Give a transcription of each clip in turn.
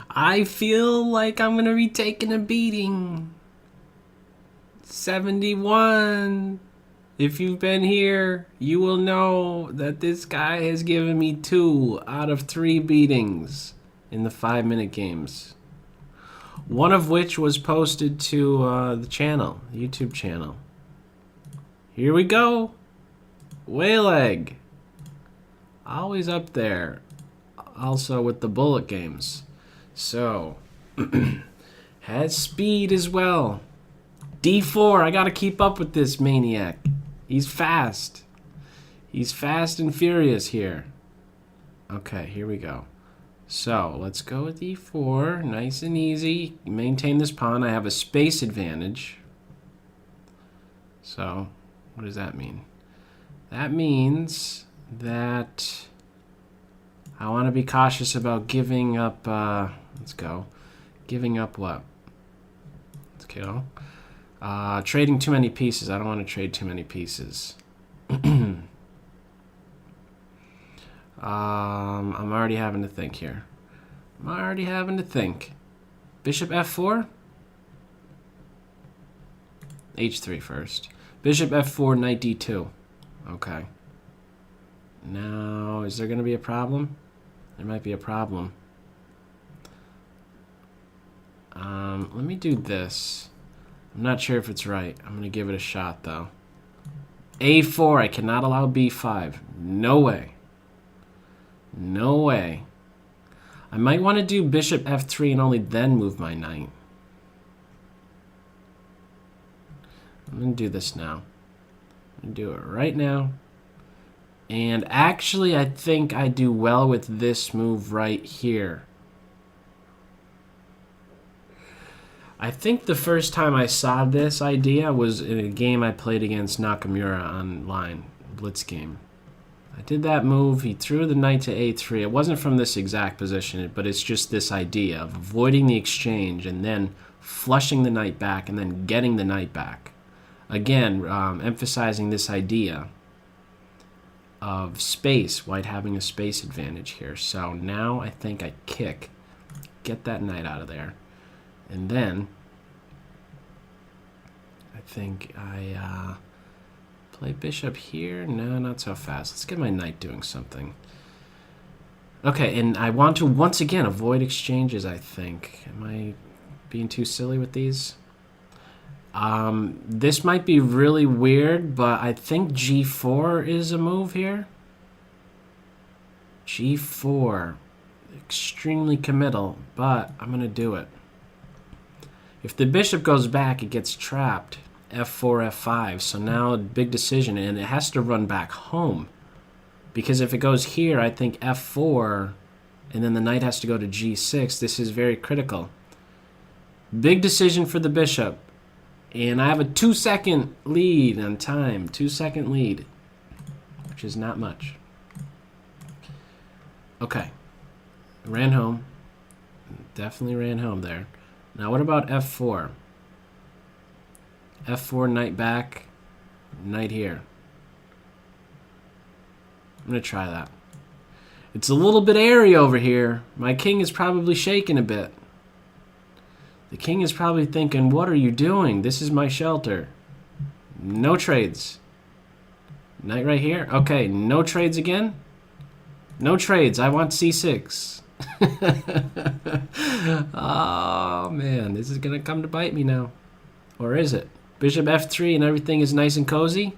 I feel like I'm gonna be taking a beating. 71. If you've been here, you will know that this guy has given me 2 out of 3 beatings in the 5-minute games. One of which was posted to the channel, the YouTube channel. Here we go. Whale egg. Always up there. Also with the bullet games. So, has speed as well. D4, I gotta keep up with this maniac. He's fast. He's fast and furious here. Okay, here we go. So, let's go with E4. Nice and easy. Maintain this pawn. I have a space advantage. So, what does that mean? That means that I want to be cautious about giving up, let's go. Giving up what? Let's go. Trading too many pieces. I don't want to trade too many pieces. I'm already having to think here. I'm already having to think. Bishop F4? H3 first. Bishop F4, Knight D2. Okay. Now, is there going to be a problem? There might be a problem. Let me do this. I'm not sure if it's right. I'm going to give it a shot, though. A4, I cannot allow B5. No way. No way. I might want to do Bishop F3 and only then move my knight. I'm going to do this now. I'm going to do it right now. And actually, I think I do well with this move right here. I think the first time I saw this idea was in a game I played against Nakamura online, Blitz game. I did that move. He threw the knight to A3. It wasn't from this exact position, but it's just this idea of avoiding the exchange and then flushing the knight back and then getting the knight back. Again, emphasizing this idea of space, white having a space advantage here. So now I think I kick, get that knight out of there. And then I think I play bishop here. No, not so fast. Let's get my knight doing something. Okay, and I want to once again avoid exchanges, I think. Am I being too silly with these? This might be really weird, but I think G4 is a move here. G4. Extremely committal, but I'm going to do it. If the bishop goes back, it gets trapped. F4, F5. So now, big decision, and it has to run back home. Because if it goes here, I think F4, and then the knight has to go to G6. This is very critical. Big decision for the bishop. And I have a 2-second lead on time. 2-second lead. Which is not much. Okay. Ran home. Definitely ran home there. Now what about F4? F4, knight back. Knight here. I'm going to try that. It's a little bit airy over here. My king is probably shaking a bit. The king is probably thinking, what are you doing? This is my shelter. No trades. Knight right here. Okay, no trades again? No trades. I want C6. Oh, man. This is going to come to bite me now. Or is it? Bishop F3 and everything is nice and cozy?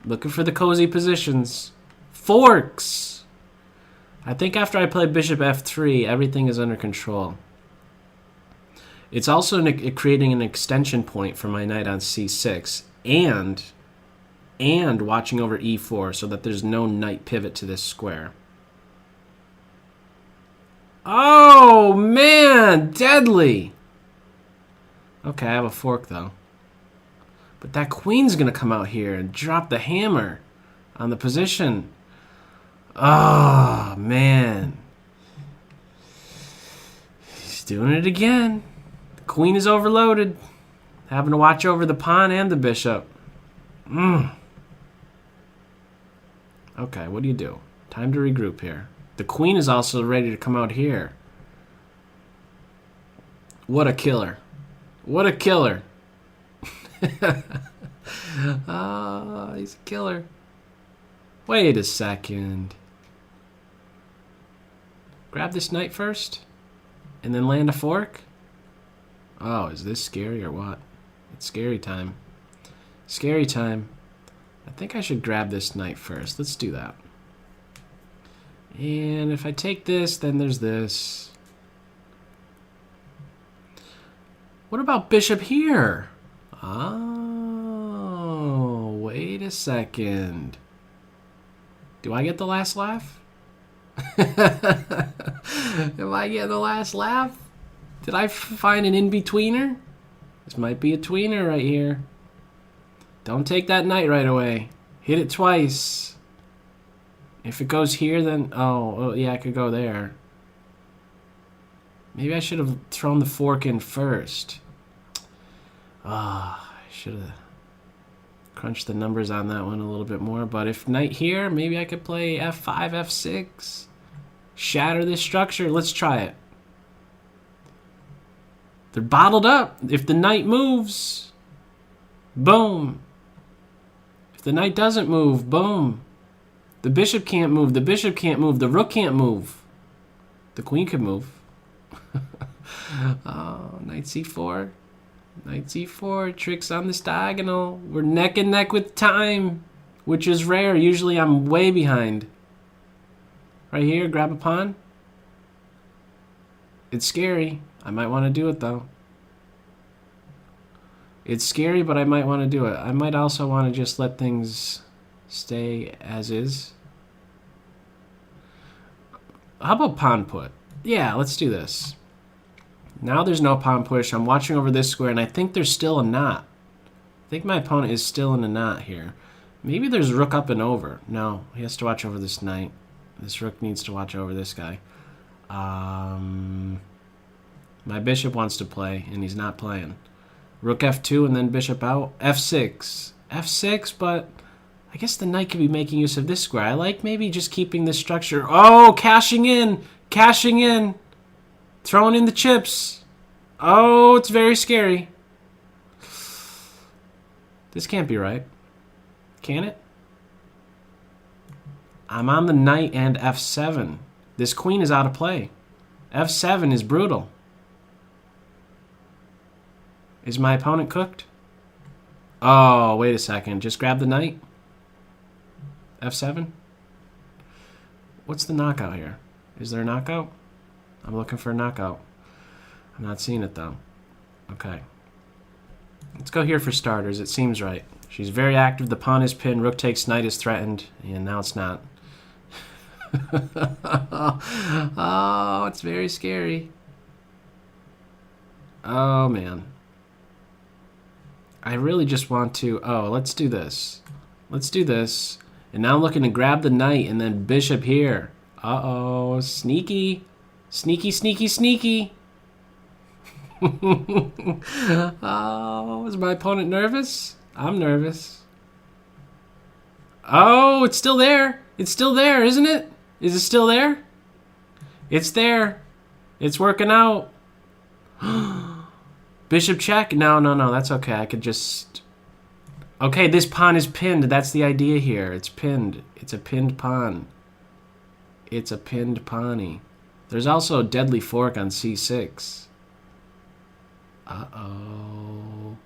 Looking for the cozy positions. Forks! I think after I play Bishop F3, everything is under control. It's also creating an extension point for my knight on C6 and watching over E4 so that there's no knight pivot to this square. Oh, man! Deadly! Okay, I have a fork, though. But that queen's going to come out here and drop the hammer on the position. Oh, man. He's doing it again. The queen is overloaded. Having to watch over the pawn and the bishop. Okay, what do you do? Time to regroup here. The queen is also ready to come out here. What a killer. What a killer. He's a killer. Wait a second. Grab this knight first, and then land a fork? Oh, is this scary or what? It's scary time. Scary time. I think I should grab this knight first. Let's do that. And if I take this, then there's this. What about bishop here? Oh, wait a second. Do I get the last laugh? Am I getting the last laugh? Did I find an in-betweener? This might be a tweener right here. Don't take that knight right away. Hit it twice. If it goes here, then... Oh, yeah, I could go there. Maybe I should have thrown the fork in first. I should have crunched the numbers on that one a little bit more. But if knight here, maybe I could play f5, f6. Shatter this structure. Let's try it. They're bottled up. If the knight moves, boom. If the knight doesn't move, boom. The bishop can't move. The bishop can't move. The rook can't move. The queen could move. Oh, knight c4. Knight c4. Tricks on this diagonal. We're neck and neck with time, which is rare. Usually I'm way behind. Right here, grab a pawn. It's scary. I might want to do it, though. It's scary, but I might want to do it. I might also want to just let things stay as is. How about pawn put? Yeah, let's do this. Now there's no pawn push. I'm watching over this square, and I think there's still a knot. I think my opponent is still in a knot here. Maybe there's rook up and over. No, he has to watch over this knight. This rook needs to watch over this guy. My bishop wants to play, and he's not playing. Rook f2 and then bishop out. f6. f6, but I guess the knight could be making use of this square. I like maybe just keeping this structure. Oh, cashing in. Cashing in. Throwing in the chips. Oh, it's very scary. This can't be right. Can it? I'm on the knight and f7. This queen is out of play. f7 is brutal. Is my opponent cooked? Oh, wait a second. Just grab the knight. f7. What's the knockout here? Is there a knockout? I'm looking for a knockout. I'm not seeing it, though. Okay. Let's go here for starters. It seems right. She's very active. The pawn is pinned. Rook takes knight is threatened. And now it's not. Oh, it's very scary. Oh, man. I really just want to... Oh, let's do this. Let's do this. And now I'm looking to grab the knight and then bishop here. Uh-oh. Sneaky. Sneaky, sneaky, sneaky. Oh, is my opponent nervous? I'm nervous. Oh, it's still there. It's still there, isn't it? Is it still there? It's there. It's working out. Bishop check? No, no, no. That's okay. I could just... Okay, this pawn is pinned. That's the idea here. It's pinned. It's a pinned pawn. It's a pinned pawny. There's also a deadly fork on c6. Uh-oh.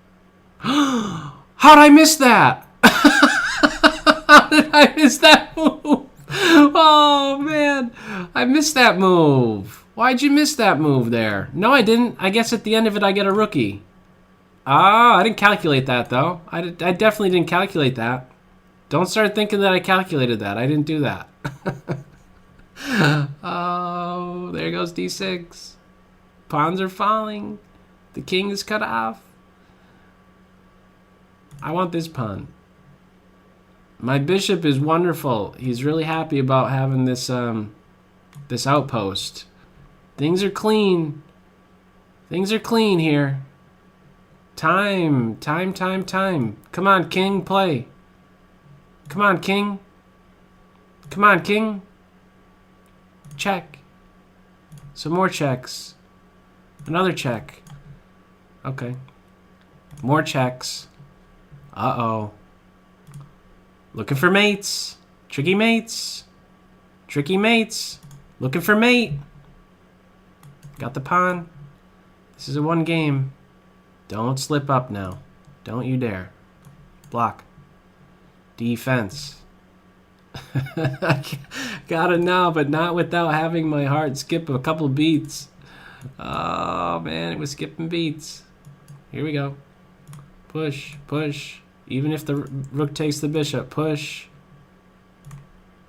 How'd I miss that? How did I miss that move? Oh, man. I missed that move. Why'd you miss that move there? No, I didn't. I guess at the end of it, I get a rookie. Ah, I didn't calculate that, though. I definitely didn't calculate that. Don't start thinking that I calculated that. I didn't do that. Oh, there goes d6. Pawns are falling. The king is cut off. I want this pawn. My bishop is wonderful. He's really happy about having this this outpost. Things are clean. Things are clean here. Time. Time, time, time. Come on, king, play. Come on, king. Come on, king. Check. Some more checks. Another check. Okay. More checks. Uh-oh. Looking for mates. Tricky mates. Tricky mates. Looking for mate. Got the pawn. This is a one game. Don't slip up now. Don't you dare. Block. Defense. Got it now, but not without having my heart skip a couple beats. Oh, man, it was skipping beats. Here we go. Push, push. Even if the rook takes the bishop, push.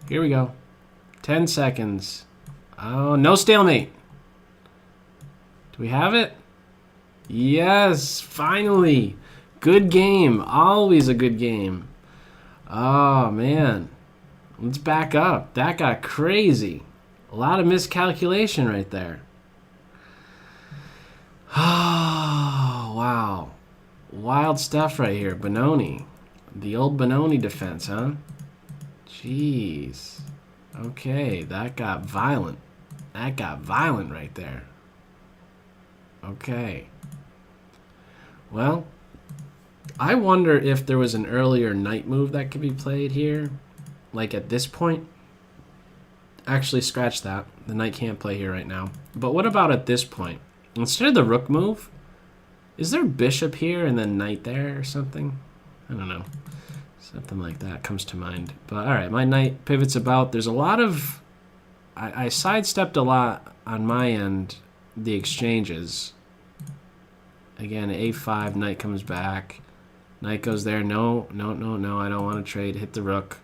Here we go. 10 seconds. Oh, no stalemate. Do we have it? Yes, finally. Good game. Always a good game. Oh, man. Let's back up. That got crazy. A lot of miscalculation right there. Oh, wow. Wild stuff right here. Benoni. The old Benoni defense, huh? Jeez. Okay, that got violent. That got violent right there. Okay. Well, I wonder if there was an earlier knight move that could be played here. Like at this point. Actually, scratch that. The knight can't play here right now. But what about at this point? Instead of the rook move, is there bishop here and then knight there or something? I don't know. Something like that comes to mind. But alright, my knight pivots about. There's a lot of... I sidestepped a lot on my end, the exchanges. Again, a5, knight comes back. Knight goes there. No, no, no, no. I don't want to trade. Hit the rook.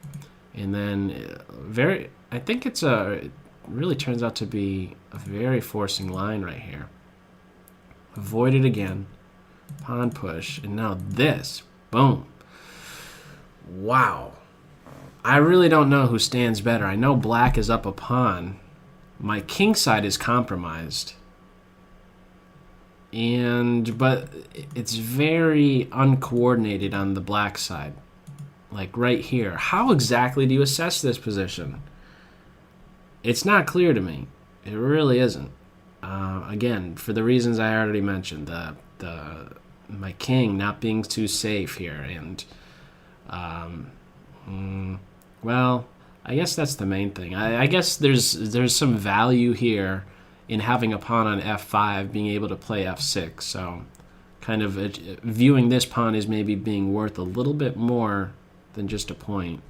And then I think it really turns out to be a very forcing line right here. Avoid it again. Pawn push. And now this. Boom. Wow. I really don't know who stands better. I know black is up a pawn. My king side is compromised. But it's very uncoordinated on the black side. Like right here. How exactly do you assess this position? It's not clear to me. It really isn't. Again, for the reasons I already mentioned, my king not being too safe here, and well, I guess that's the main thing. I guess there's some value here in having a pawn on f5, being able to play f6. So, kind of viewing this pawn as maybe being worth a little bit more than just a point.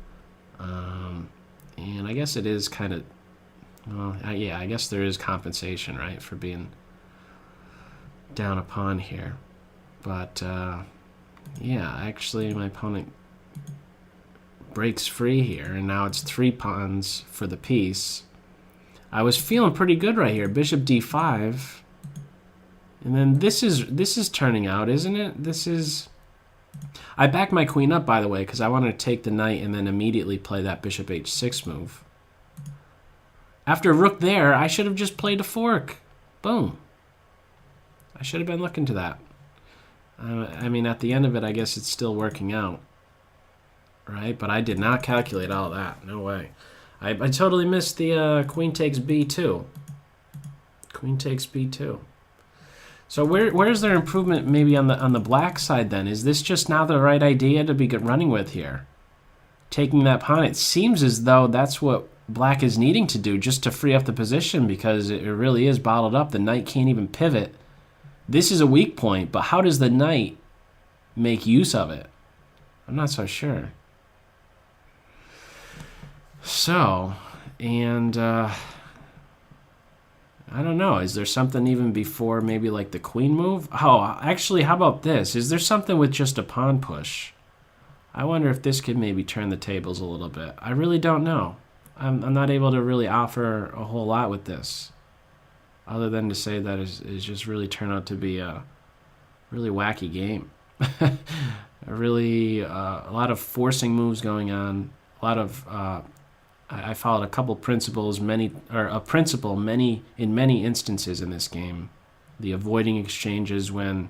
And I guess it is kind of, well, yeah, I guess there is compensation, right, for being down a pawn here. But, yeah, actually my opponent breaks free here, and now it's 3 pawns for the piece. I was feeling pretty good right here. Bishop d5. And then this is turning out, isn't it? This is... I backed my queen up, by the way, because I wanted to take the knight and then immediately play that bishop h6 move. After rook there, I should have just played a fork. Boom. I should have been looking to that. I mean, at the end of it, I guess it's still working out. Right? But I did not calculate all that. No way. I totally missed the queen takes b2. Queen takes b2. So where's their improvement maybe on the black side then? Is this just now the right idea to be running with here? Taking that pawn, it seems as though that's what black is needing to do just to free up the position, because it really is bottled up. The knight can't even pivot. This is a weak point, but how does the knight make use of it? I'm not so sure. So, and I don't know. Is there something even before maybe like the queen move? Oh, actually, how about this? Is there something with just a pawn push? I wonder if this could maybe turn the tables a little bit. I really don't know. I'm not able to really offer a whole lot with this, other than to say that it's just really turned out to be a really wacky game. a lot of forcing moves going on. A lot of I followed a couple principles, in many instances in this game. The avoiding exchanges when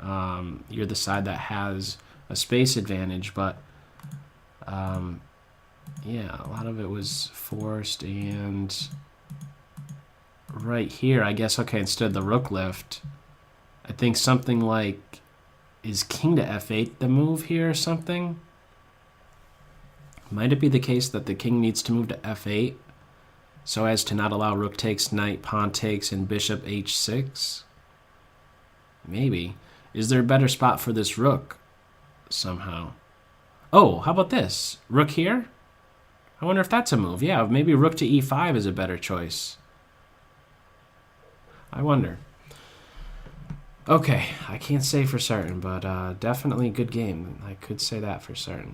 you're the side that has a space advantage, but yeah, a lot of it was forced. And right here, I guess, okay, instead of the rook lift, I think something like, is king to f8 the move here or something? Might it be the case that the king needs to move to f8 so as to not allow rook takes, knight, pawn takes, and bishop h6? Maybe. Is there a better spot for this rook somehow? Oh, how about this? Rook here? I wonder if that's a move. Yeah, maybe rook to e5 is a better choice. I wonder. Okay, I can't say for certain, but definitely good game. I could say that for certain.